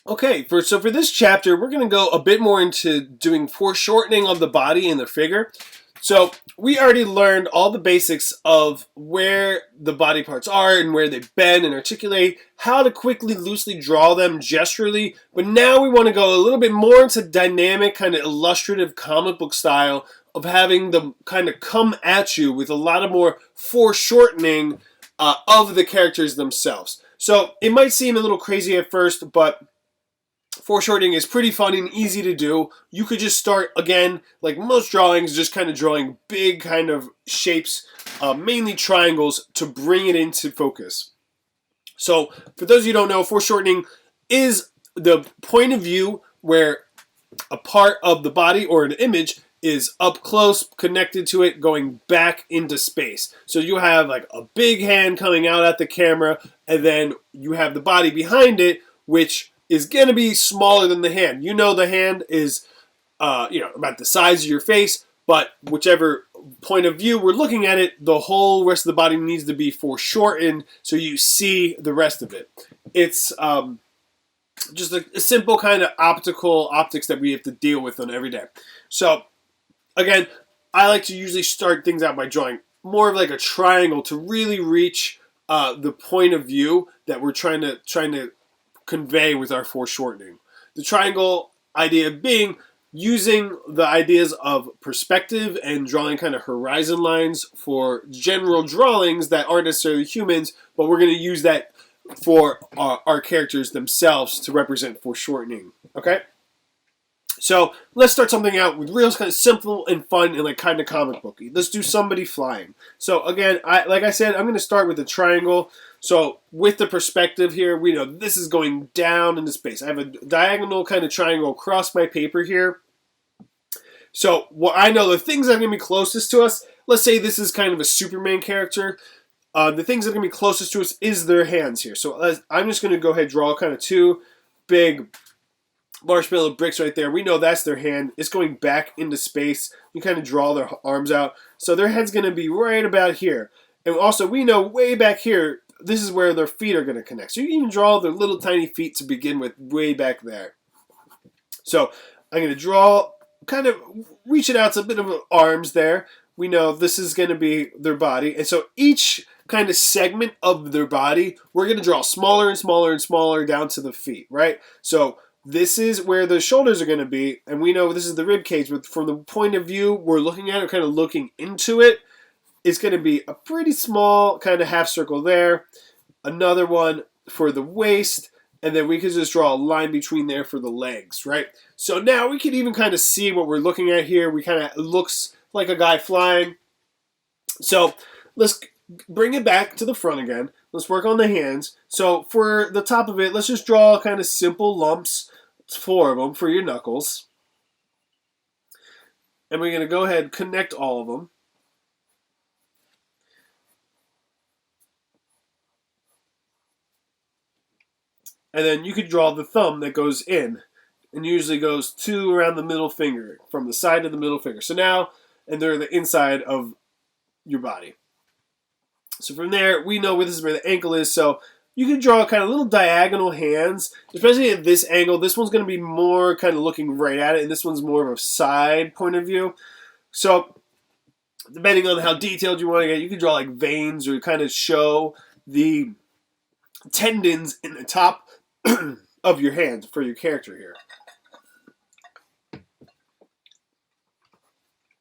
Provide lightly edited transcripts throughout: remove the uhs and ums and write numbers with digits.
Okay, so for this chapter, we're going to go a bit more into doing foreshortening of the body and the figure. So we already learned all the basics of where the body parts are and where they bend and articulate, how to quickly, loosely draw them gesturally. But now we want to go a little bit more into dynamic, kind of illustrative comic book style of having them kind of come at you with a lot of more foreshortening of the characters themselves. So it might seem a little crazy at first, but foreshortening is pretty fun and easy to do. You could just start, again, like most drawings, just kind of drawing big kind of shapes, mainly triangles, to bring it into focus. So, for those of you who don't know, foreshortening is the point of view where a part of the body or an image is up close, connected to it, going back into space. So you have like a big hand coming out at the camera, and then you have the body behind it, which is going to be smaller than the hand. You know the hand is about the size of your face, but whichever point of view we're looking at it, the whole rest of the body needs to be foreshortened so you see the rest of it. It's just a simple kind of optics that we have to deal with on every day. So again, I like to usually start things out by drawing more of like a triangle to really reach the point of view that we're trying to convey with our foreshortening. The triangle idea being using the ideas of perspective and drawing kind of horizon lines for general drawings that aren't necessarily humans, but we're going to use that for our characters themselves to represent foreshortening. Okay? So let's start something out with real kind of simple and fun and like kind of comic booky. Let's do somebody flying. So again, like I said, I'm going to start with a triangle. So with the perspective here, we know this is going down into space. I have a diagonal kind of triangle across my paper here. So what I know the things that are going to be closest to us, let's say this is kind of a Superman character. The things that are going to be closest to us is their hands here. So I'm just going to go ahead and draw kind of two big marshmallow bricks right there. We know that's their hand. It's going back into space. You kind of draw their arms out. So their head's going to be right about here. And also we know way back here, this is where their feet are going to connect. So you can even draw their little tiny feet to begin with way back there. So I'm going to draw, kind of reach it out to a bit of arms there. We know this is going to be their body. And so each kind of segment of their body, we're going to draw smaller and smaller and smaller down to the feet, right? So this is where the shoulders are going to be, and we know this is the rib cage, but from the point of view we're looking at it, kind of looking into it, it's going to be a pretty small kind of half circle there, another one for the waist, and then we could just draw a line between there for the legs, right? So now we can even kind of see what we're looking at here. It looks like a guy flying. So let's bring it back to the front again. Let's work on the hands. So for the top of it, let's just draw kind of simple lumps. It's 4 of them for your knuckles. And we're going to go ahead and connect all of them. And then you could draw the thumb that goes in. And usually goes 2 around the middle finger, from the side of the middle finger. So now, and they're the inside of your body. So from there, we know this is where the ankle is. So you can draw kind of little diagonal hands, especially at this angle. This one's going to be more kind of looking right at it, and this one's more of a side point of view. So depending on how detailed you want to get, you can draw like veins or kind of show the tendons in the top of your hands for your character here.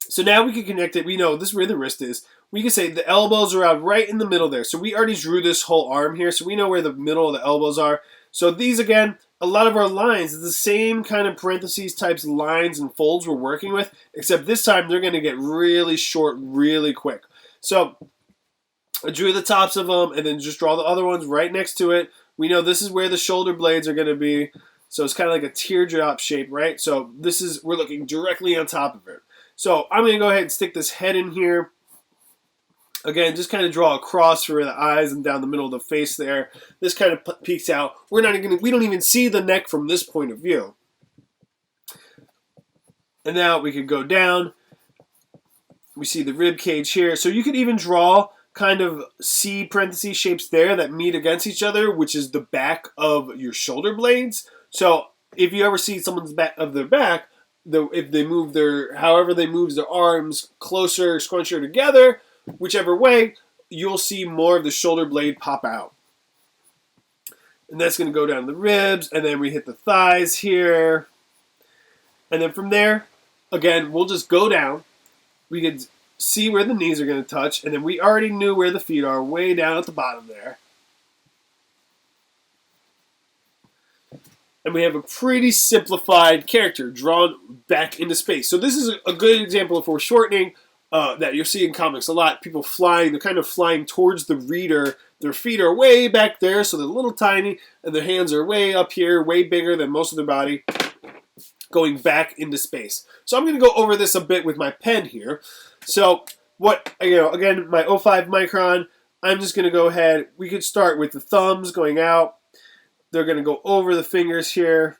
So now we can connect it. We know this is where the wrist is. We can say the elbows are out right in the middle there. So we already drew this whole arm here, so we know where the middle of the elbows are. So these, again, a lot of our lines is the same kind of parentheses types lines and folds we're working with, except this time they're going to get really short really quick. So I drew the tops of them and then just draw the other ones right next to it. We know this is where the shoulder blades are going to be. So it's kind of like a teardrop shape, right? So we're looking directly on top of it. So I'm going to go ahead and stick this head in here. Again, just kind of draw a cross for the eyes and down the middle of the face there. This kind of peeks out. We don't even see the neck from this point of view. And now we could go down. We see the rib cage here. So you could even draw kind of C parentheses shapes there that meet against each other, which is the back of your shoulder blades. So if you ever see someone's back of their back, if they move however they move their arms closer, scrunchier together, whichever way, you'll see more of the shoulder blade pop out. And that's going to go down the ribs, and then we hit the thighs here. And then from there, again, we'll just go down. We can see where the knees are going to touch, and then we already knew where the feet are, way down at the bottom there. And we have a pretty simplified character drawn back into space. So this is a good example of foreshortening that you'll see in comics a lot. People flying, they're kind of flying towards the reader. Their feet are way back there, so they're a little tiny, and their hands are way up here, way bigger than most of their body, going back into space. So I'm going to go over this a bit with my pen here. So again, my 0.5 micron, I'm just going to go ahead. We could start with the thumbs going out. They're going to go over the fingers here,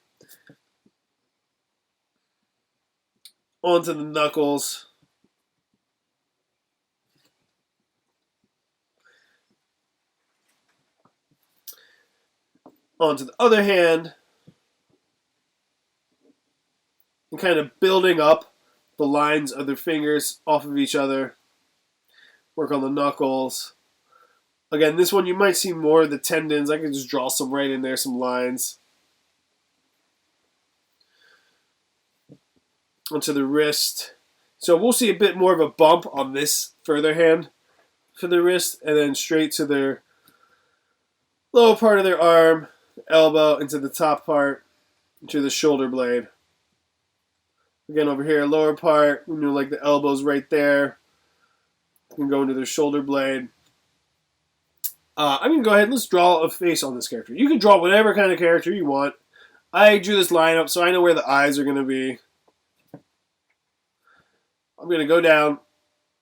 onto the knuckles, onto the other hand, and kind of building up the lines of their fingers off of each other. Work on the knuckles. Again, this one you might see more of the tendons. I can just draw some right in there, some lines. Onto the wrist. So we'll see a bit more of a bump on this further hand for the wrist, and then straight to their lower part of their arm, elbow, into the top part, into the shoulder blade. Again, over here, lower part, we know like the elbows right there. You can go into their shoulder blade. I'm going to go ahead and let's draw a face on this character. You can draw whatever kind of character you want. I drew this lineup so I know where the eyes are going to be. I'm going to go down,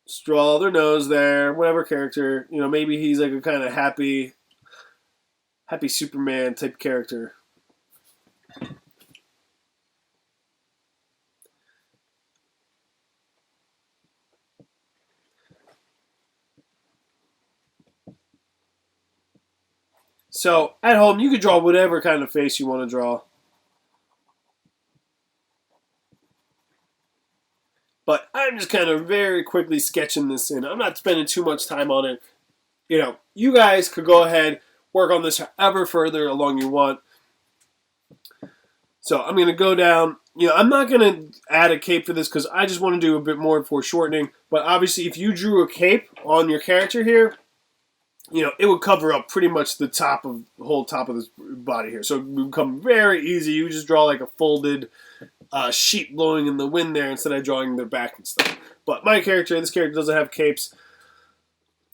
just draw their nose there, whatever character. You know, maybe he's like a kind of happy Superman type character. So, at home, you could draw whatever kind of face you want to draw. But I'm just kind of very quickly sketching this in. I'm not spending too much time on it. You know, you guys could go ahead, work on this however further along you want. So, I'm going to go down. You know, I'm not going to add a cape for this because I just want to do a bit more foreshortening. But obviously, if you drew a cape on your character here, you know, it would cover up pretty much the whole top of this body here. So it would become very easy. You just draw like a folded sheet blowing in the wind there instead of drawing their back and stuff. But this character doesn't have capes.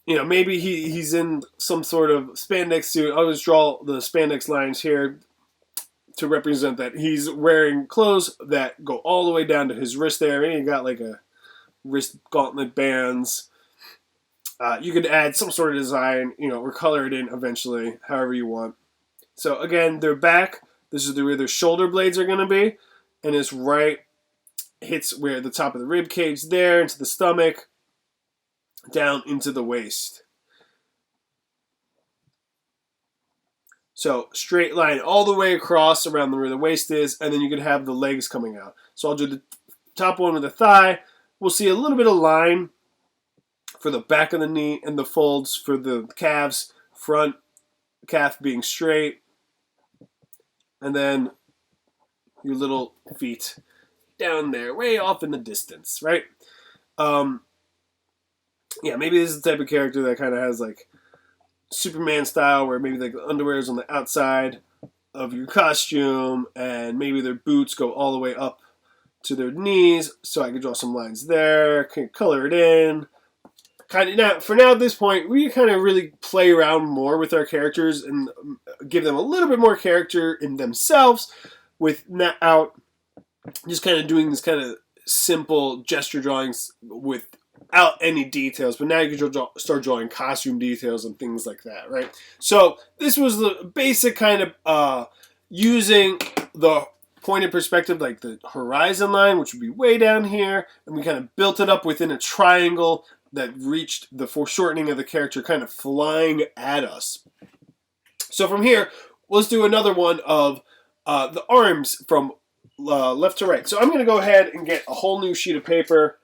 You know, maybe he's in some sort of spandex suit. I'll just draw the spandex lines here to represent that he's wearing clothes that go all the way down to his wrist there. Maybe he got like a wrist gauntlet bands. You could add some sort of design, you know, or color it in eventually, however you want. So again, their back, this is where their shoulder blades are going to be, and it's right, hits where the top of the rib cage there, into the stomach, down into the waist. So straight line all the way across around where the waist is, and then you could have the legs coming out. So I'll do the top one with the thigh. We'll see a little bit of line for the back of the knee and the folds for the calves, front calf being straight, and then your little feet down there, way off in the distance, right? Yeah, maybe this is the type of character that kind of has like Superman style, where maybe the underwear is on the outside of your costume, and maybe their boots go all the way up to their knees. So I could draw some lines there, can color it in. For now at this point, we kind of really play around more with our characters and give them a little bit more character in themselves without just kind of doing this kind of simple gesture drawings without any details. But now you can start drawing costume details and things like that, right? So this was the basic kind of using the pointed perspective, like the horizon line, which would be way down here, and we kind of built it up within a triangle that reached the foreshortening of the character kind of flying at us. So from here, let's do another one of the arms from left to right. So I'm going to go ahead and get a whole new sheet of paper.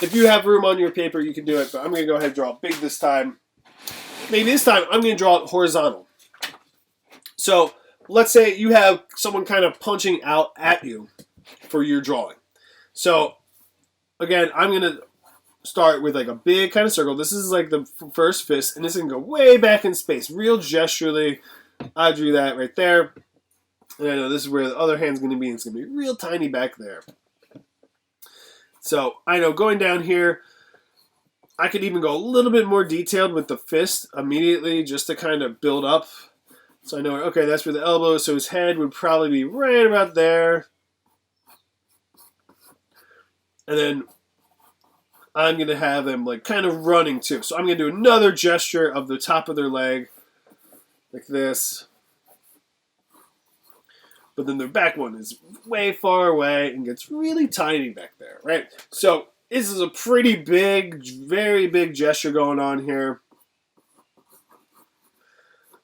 If you have room on your paper, you can do it, but I'm going to go ahead and draw it big this time. Maybe this time I'm going to draw it horizontal. So let's say you have someone kind of punching out at you for your drawing. So again, I'm going to start with like a big kind of circle. This is like the first fist, and this can go way back in space, real gesturally. I drew that right there. And I know this is where the other hand's going to be, and it's going to be real tiny back there. So I know going down here, I could even go a little bit more detailed with the fist immediately just to kind of build up. So I know, okay, that's where the elbow is, so his head would probably be right about there. And then I'm going to have them like kind of running too. So I'm going to do another gesture of the top of their leg, like this. But then their back one is way far away and gets really tiny back there, right? So this is a pretty big, very big gesture going on here,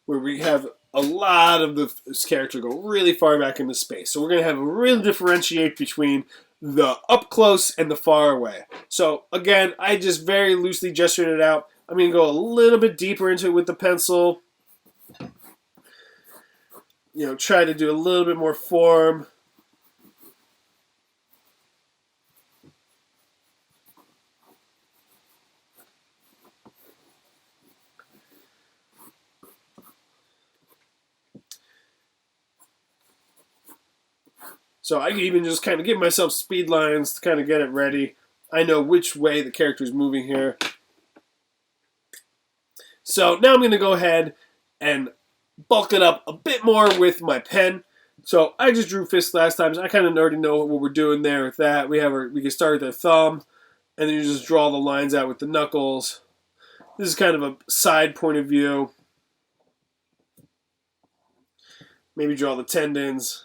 where we have a lot of this character go really far back into space. So we're going to have a real differentiate between the up close and the far away. So again, I just very loosely gestured it out. I'm going to go a little bit deeper into it with the pencil. You know, try to do a little bit more form. So I can even just kind of give myself speed lines to kind of get it ready. I know which way the character is moving here. So now I'm going to go ahead and bulk it up a bit more with my pen. So I just drew fists last time, so I kind of already know what we're doing there with that. We can start with the thumb, and then you just draw the lines out with the knuckles. This is kind of a side point of view. Maybe draw the tendons.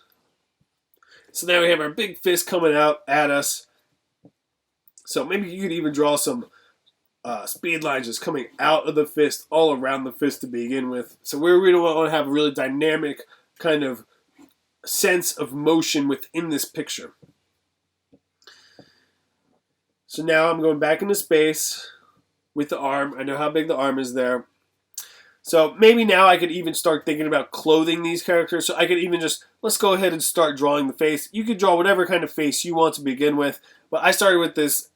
So now we have our big fist coming out at us. So maybe you could even draw some speed lines just coming out of the fist, all around the fist to begin with. So we really want to have a really dynamic kind of sense of motion within this picture. So now I'm going back into space with the arm. I know how big the arm is there. So maybe now I could even start thinking about clothing these characters. So I could even just, let's go ahead and start drawing the face. You could draw whatever kind of face you want to begin with. But I started with this,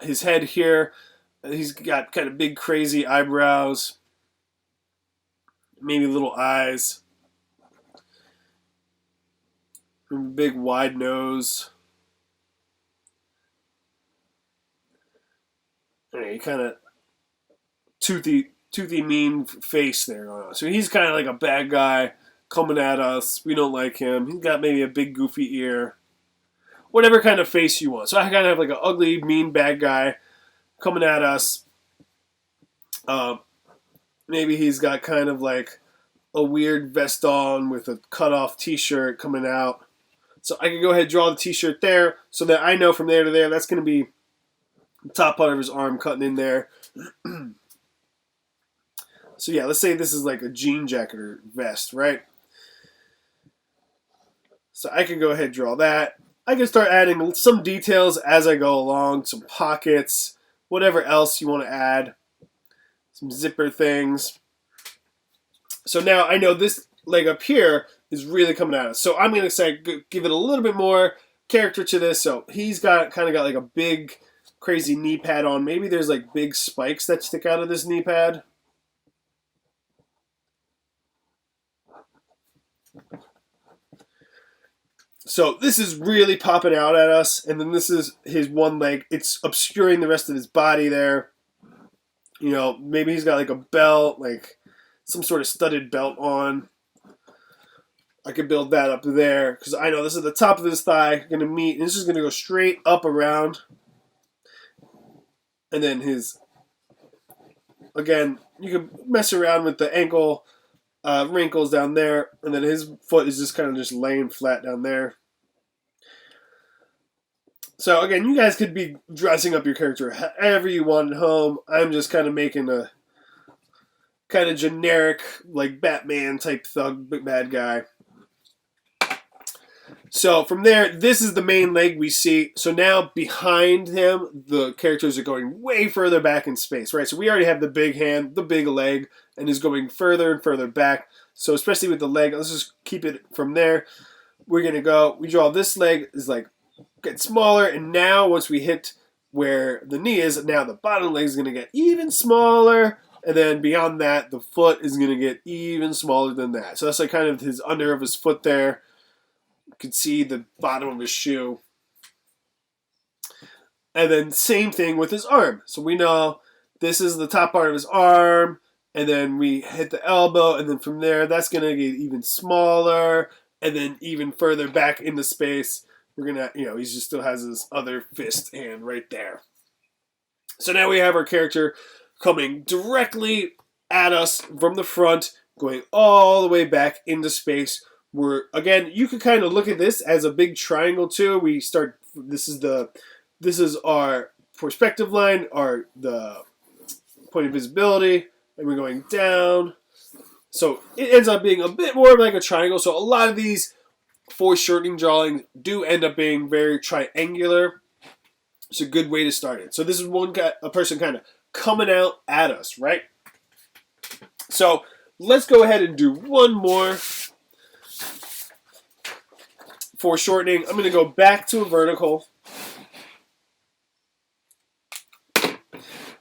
his head here. He's got kind of big, crazy eyebrows. Maybe little eyes. Big, wide nose. And kind of toothy, mean face there. So he's kind of like a bad guy coming at us. We don't like him. He's got maybe a big, goofy ear. Whatever kind of face you want. So I kind of have like an ugly, mean, bad guy coming at us. Maybe he's got kind of like a weird vest on with a cut-off t-shirt coming out. So I can go ahead and draw the t-shirt there so that I know from there to there that's going to be the top part of his arm cutting in there. So yeah, let's say this is like a jean jacket or vest, right? So I can go ahead and draw that. I can start adding some details as I go along, some pockets, whatever else you want to add, some zipper things. So now I know this leg up here is really coming at us. So I'm going to say give it a little bit more character to this. So he's got kind of got like a big crazy knee pad on. Maybe there's like big spikes that stick out of this knee pad. So this is really popping out at us, and then this is his one leg. It's obscuring the rest of his body there. You know, maybe he's got like a belt, like some sort of studded belt on. I could build that up there, because I know this is the top of his thigh, going to meet, and this is going to go straight up around. And then his, again, you can mess around with the ankle wrinkles down there, and then his foot is just kind of just laying flat down there. So again, you guys could be dressing up your character however you want at home. I'm just kind of making a kind of generic, like Batman type thug bad guy. So from there, this is the main leg we see. So now behind him, the characters are going way further back in space, right? So we already have the big hand, the big leg, and is going further and further back. So especially with the leg, let's just keep it from there. We're going to go, we draw this leg is like, get smaller, and now once we hit where the knee is, now the bottom leg is going to get even smaller, and then beyond that, the foot is going to get even smaller than that. So that's like kind of his under of his foot there. You can see the bottom of his shoe. And then same thing with his arm. So we know this is the top part of his arm, and then we hit the elbow, and then from there, that's going to get even smaller, and then even further back into space. We're going to, he just still has his other fist hand right there. So now we have our character coming directly at us from the front, going all the way back into space. Again, you could kind of look at this as a big triangle too. This is our perspective line, the point of visibility, and we're going down. So it ends up being a bit more like a triangle. So a lot of these foreshortening drawings do end up being very triangular. It's a good way to start it. So this is a person kind of coming out at us, right? So let's go ahead and do one more foreshortening. I'm going to go back to a vertical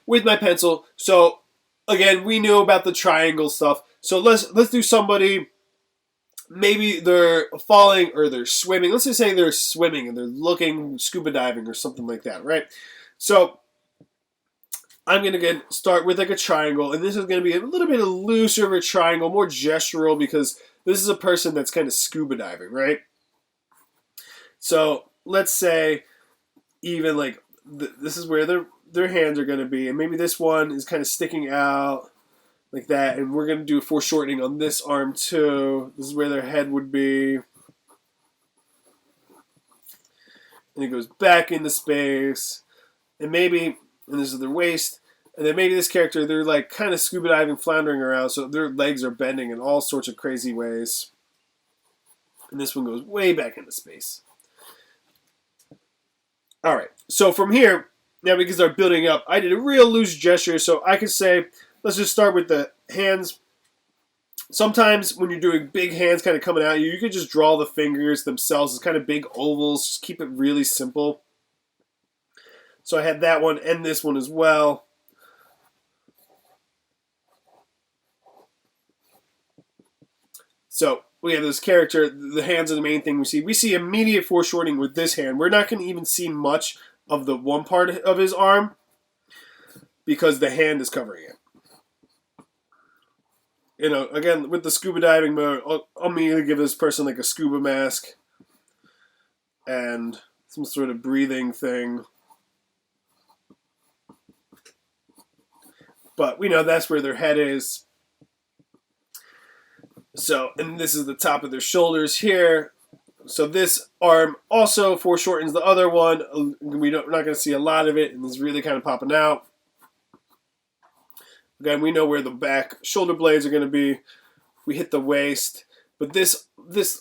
with my pencil. So again, we knew about the triangle stuff. So let's do somebody. Maybe they're falling or they're swimming. Let's just say they're swimming and they're looking scuba diving or something like that, right? So I'm going to start with like a triangle, and this is going to be a little bit looser of a triangle, more gestural, because this is a person that's kind of scuba diving, right? So let's say even like this is where their hands are going to be, and maybe this one is kind of sticking out like that, and we're going to do a foreshortening on this arm too. This is where their head would be. And it goes back into space. And this is their waist. And then maybe this character, they're like kind of scuba diving, floundering around, so their legs are bending in all sorts of crazy ways. And this one goes way back into space. All right, so from here, now because they're building up, I did a real loose gesture, so I could say, let's just start with the hands. Sometimes when you're doing big hands kind of coming at you, you could just draw the fingers themselves as kind of big ovals. Just keep it really simple. So I had that one and this one as well. So we have this character. The hands are the main thing we see. We see immediate foreshortening with this hand. We're not going to even see much of the one part of his arm because the hand is covering it. Again, with the scuba diving mode, I'll immediately give this person like a scuba mask and some sort of breathing thing. But we know that's where their head is. So, and this is the top of their shoulders here. So this arm also foreshortens the other one. We're not going to see a lot of it, and it's really kind of popping out. Again, we know where the back shoulder blades are going to be. We hit the waist, but this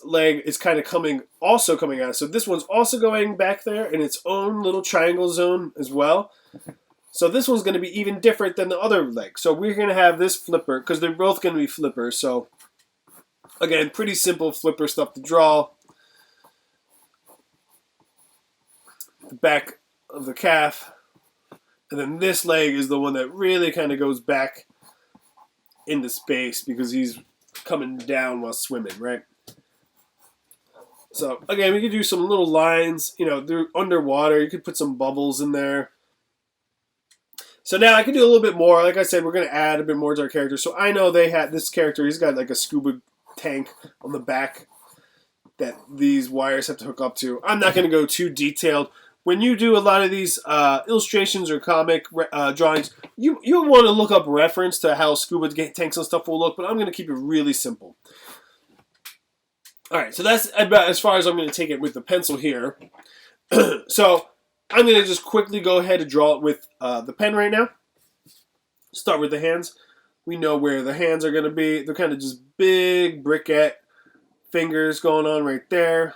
leg is kind of coming out. So this one's also going back there in its own little triangle zone as well. So this one's going to be even different than the other leg. So we're going to have this flipper, because they're both going to be flippers. So again, pretty simple flipper stuff to draw. The back of the calf. And then this leg is the one that really kind of goes back into space because he's coming down while swimming, right? So, again, we could do some little lines. They're underwater. You could put some bubbles in there. So now I can do a little bit more. Like I said, we're going to add a bit more to our character. So I know this character, he's got like a scuba tank on the back that these wires have to hook up to. I'm not going to go too detailed. When you do a lot of these illustrations or comic drawings, you want to look up reference to how scuba tanks and stuff will look, but I'm going to keep it really simple. All right, so that's about as far as I'm going to take it with the pencil here. So I'm going to just quickly go ahead and draw it with the pen right now. Start with the hands. We know where the hands are going to be. They're kind of just big briquette fingers going on right there.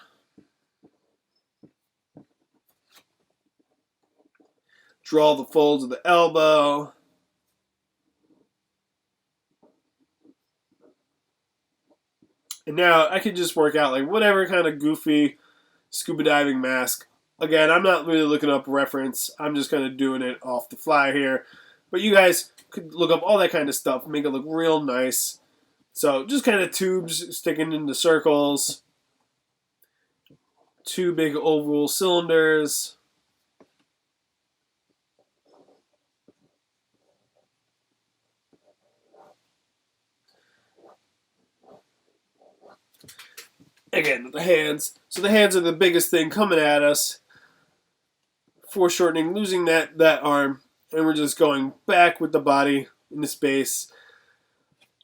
Draw the folds of the elbow. And now I could just work out like whatever kind of goofy scuba diving mask. Again, I'm not really looking up reference. I'm just kind of doing it off the fly here. But you guys could look up all that kind of stuff, make it look real nice. So just kind of tubes sticking into circles. Two big oval cylinders. Again, the hands. So the hands are the biggest thing coming at us. Foreshortening, losing that arm. And we're just going back with the body into space.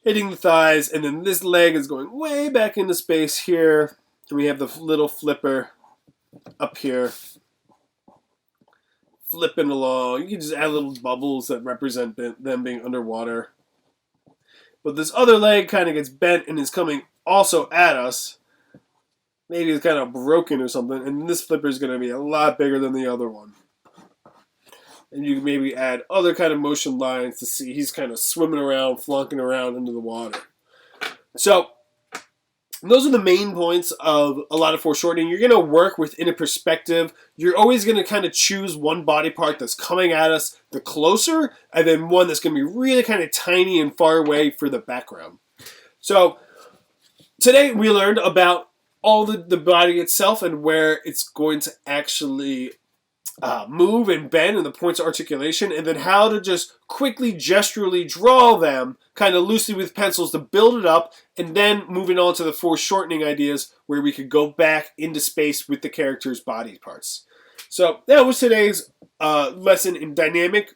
Hitting the thighs. And then this leg is going way back into space here. And we have the little flipper up here. Flipping along. You can just add little bubbles that represent them being underwater. But this other leg kind of gets bent and is coming also at us. Maybe it's kind of broken or something, and this flipper is going to be a lot bigger than the other one. And you can maybe add other kind of motion lines to see he's kind of swimming around, flunking around into the water. So those are the main points of a lot of foreshortening. You're going to work within a perspective. You're always going to kind of choose one body part that's coming at us the closer, and then one that's going to be really kind of tiny and far away for the background. So today we learned about all the body itself and where it's going to actually move and bend and the points of articulation, and then how to just quickly gesturally draw them kind of loosely with pencils to build it up, and then moving on to the foreshortening ideas where we could go back into space with the character's body parts. So that was today's lesson in dynamic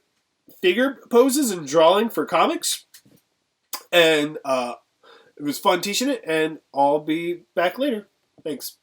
figure poses and drawing for comics. And it was fun teaching it, and I'll be back later. Thanks.